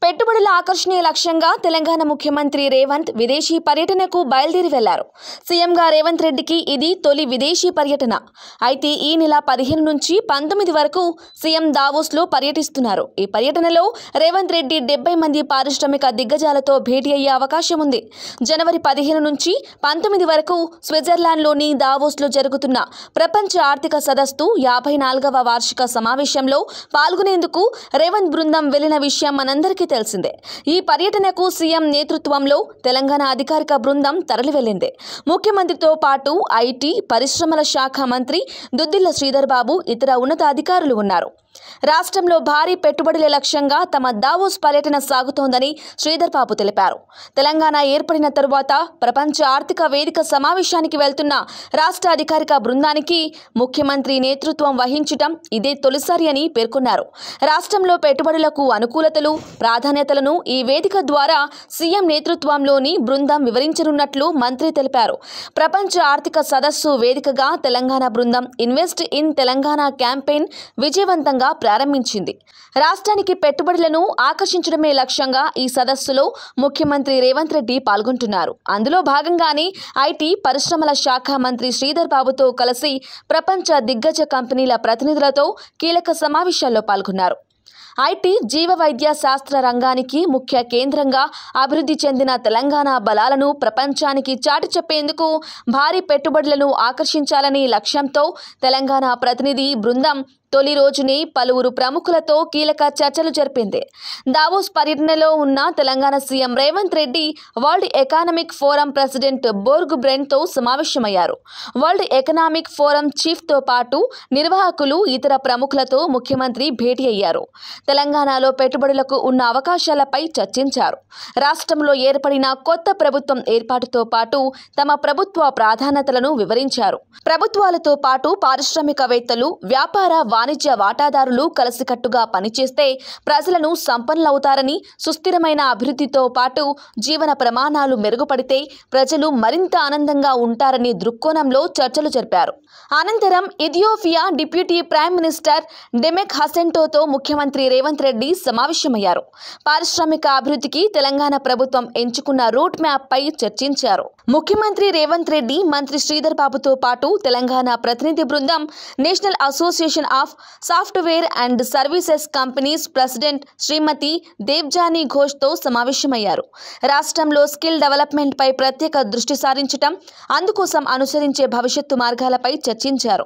పెట్టుబడుల ఆకర్షణీయ లక్ష్యంగా తెలంగాణ ముఖ్యమంత్రి రేవంత్ విదేశీ పర్యటనకు బయలుదేరి వెళ్లారు. సీఎంగా రేవంత్ రెడ్డికి ఇది తొలి విదేశీ పర్యటన. అయితే ఈ నెల 15 నుంచి 19 వరకు సీఎం దావోస్లో పర్యటిస్తున్నారు. ఈ పర్యటనలో రేవంత్ రెడ్డి 70 మంది పారిశ్రామిక దిగ్గజాలతో భేటీ అయ్యే అవకాశం ఉంది. జనవరి 15 నుంచి 19 వరకు స్విట్జర్లాండ్లోని దావోస్లో జరుగుతున్న ప్రపంచ ఆర్థిక సదస్సు 54వ వార్షిక సమావేశంలో పాల్గొనేందుకు రేవంత్ బృందం వెళ్లిన విషయం మనందరికీ తెలిసిందే. ఈ పర్యటనకు సీఎం నేతృత్వంలో తెలంగాణ అధికారిక బృందం తరలి వెళ్లింది. ముఖ్యమంత్రితో పాటు ఐటీ, పరిశ్రమల శాఖ మంత్రి దుద్దిళ్ల శ్రీధర్ బాబు, ఇతర ఉన్నతాధికారులు ఉన్నారు. రాష్ట్రంలో భారీ పెట్టుబడుల లక్ష్యంగా తమ దావోస్ పర్యటన సాగుతోందని శ్రీధర్ బాబు తెలిపారు. తెలంగాణ ఏర్పడిన తరువాత ప్రపంచ ఆర్థిక వేదిక సమావేశానికి వెళ్తున్న రాష్ట్ర అధికారిక బృందానికి ముఖ్యమంత్రి నేతృత్వం వహించడం ఇదే తొలిసారి అని పేర్కొన్నారు. రాష్ట్రంలో పెట్టుబడులకు అనుకూలతలు, ప్రాధాన్యతలను ఈ వేదిక ద్వారా సీఎం నేతృత్వంలోని బృందం వివరించనున్నట్లు మంత్రి తెలిపారు. ప్రపంచ ఆర్థిక సదస్సు వేదికగా తెలంగాణ బృందం ఇన్వెస్ట్ ఇన్ తెలంగాణ క్యాంపెయిన్ విజయవంతంగా ప్రారంభించింది. రాష్ట్రానికి పెట్టుబడులను ఆకర్షించడమే లక్ష్యంగా ఈ సదస్సులో ముఖ్యమంత్రి రేవంత్ రెడ్డి పాల్గొంటున్నారు. అందులో భాగంగానే ఐటీ, పరిశ్రమల శాఖ మంత్రి శ్రీధర్ బాబుతో కలిసి ప్రపంచ దిగ్గజ కంపెనీల ప్రతినిధులతో కీలక సమావేశాల్లో పాల్గొన్నారు. ఐటీ, జీవ వైద్య శాస్త్ర రంగానికి ముఖ్య కేంద్రంగా అభివృద్ధి చెందిన తెలంగాణ బలాలను ప్రపంచానికి చాటి చెప్పేందుకు భారీ పెట్టుబడులను ఆకర్షించాలనే లక్ష్యంతో తెలంగాణ ప్రతినిధి బృందం తొలి రోజునే పలువురు ప్రముఖులతో కీలక చర్చలు జరిపింది. దావోస్ పర్యటనలో ఉన్న Telangana CM Revanth Reddy world economic forum president Borge బ్రెంట్తో సమావేశమయ్యారు. వరల్డ్ ఎకనామిక్ ఫోరం చీఫ్తో పాటు నిర్వాహకులు, ఇతర ప్రముఖులతో ముఖ్యమంత్రి భేటీ అయ్యారు. తెలంగాణలో పెట్టుబడులకు ఉన్న అవకాశాలపై చర్చించారు. రాష్ట్రంలో ఏర్పడిన కొత్త ప్రభుత్వం ఏర్పాటుతో పాటు తమ ప్రభుత్వ ప్రాధాన్యతలను వివరించారు. ప్రభుత్వాలతో పాటు పారిశ్రామికవేత్తలు, వ్యాపార, వాణిజ్య వాటాదారులు కలిసికట్టుగా పనిచేస్తే ప్రజలను సంపన్నులవుతారని, సుస్థిరమైన అభివృద్ధితో పాటు జీవన ప్రమాణాలు మెరుగుపడితే ప్రజలు మరింత ఆనందంగా ఉంటారని దృక్కోణంలో చర్చలు జరిపారు. అనంతరం ఇథియోపియా డిప్యూటీ ప్రైమ్ మినిస్టర్ డెమెక్ హసెంటోతో ముఖ్యమంత్రి రేవంత్ రెడ్డి సమావేశమయ్యారు. పారిశ్రామిక అభివృద్ధికి తెలంగాణ ప్రభుత్వం ఎంచుకున్న రూట్ మ్యాప్ పై చర్చించారు. ముఖ్యమంత్రి రేవంత్ రెడ్డి, మంత్రి శ్రీధర్ బాబుతో పాటు తెలంగాణ ప్రతినిధి బృందం national association of software and services companies president Shrimati Debjani ఘోష్తో సమావేశమయ్యారు. రాష్ట్రంలో స్కిల్ డెవలప్మెంట్ పై ప్రత్యేక దృష్టి సారించడం, అందుకోసం అనుసరించే భవిష్యత్తు మార్గాలపై చర్చించారు.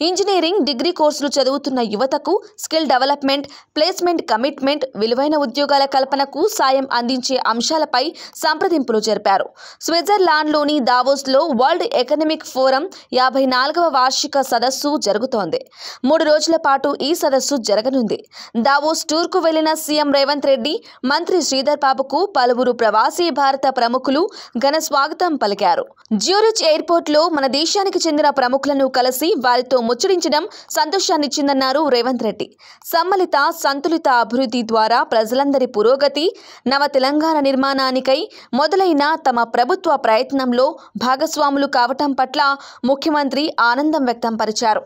ఇంజనీరింగ్, డిగ్రీ కోర్సులు చదువుతున్న యువతకు స్కిల్ డెవలప్మెంట్, ప్లేస్మెంట్ కమిట్మెంట్, విలువైన ఉద్యోగాల కల్పనకు సాయం అందించే అంశాలపై సంప్రదింపులు జరిపారు. స్విట్జర్లాండ్లోని దావోస్లో వరల్డ్ ఎకనామిక్ ఫోరం 54వ వార్షిక సదస్సు జరుగుతోంది. 3 రోజుల పాటు ఈ సదస్సు జరగనుంది. దావోస్ టూర్కు వెళ్లిన సీఎం రేవంత్ రెడ్డి, మంత్రి శ్రీధర్ బాబుకు పలువురు ప్రవాసీ భారత ప్రముఖులు ఘన స్వాగతం పలికారు. జ్యూరిచ్ ఎయిర్పోర్ట్లో మన దేశానికి చెందిన ప్రముఖులను కలిసి వారితో ముచ్చటించడం సంతోషాన్నిచ్చిందన్నారు రేవంత్ రెడ్డి. సమ్మలిత, సంతులిత అభివృద్ధి ద్వారా ప్రజలందరి పురోగతి, నవ తెలంగాణ నిర్మాణానికై మొదలైన తమ ప్రభుత్వ ప్రయత్నంలో భాగస్వాములు కావటం పట్ల ముఖ్యమంత్రి ఆనందం వ్యక్తం పరిచారు.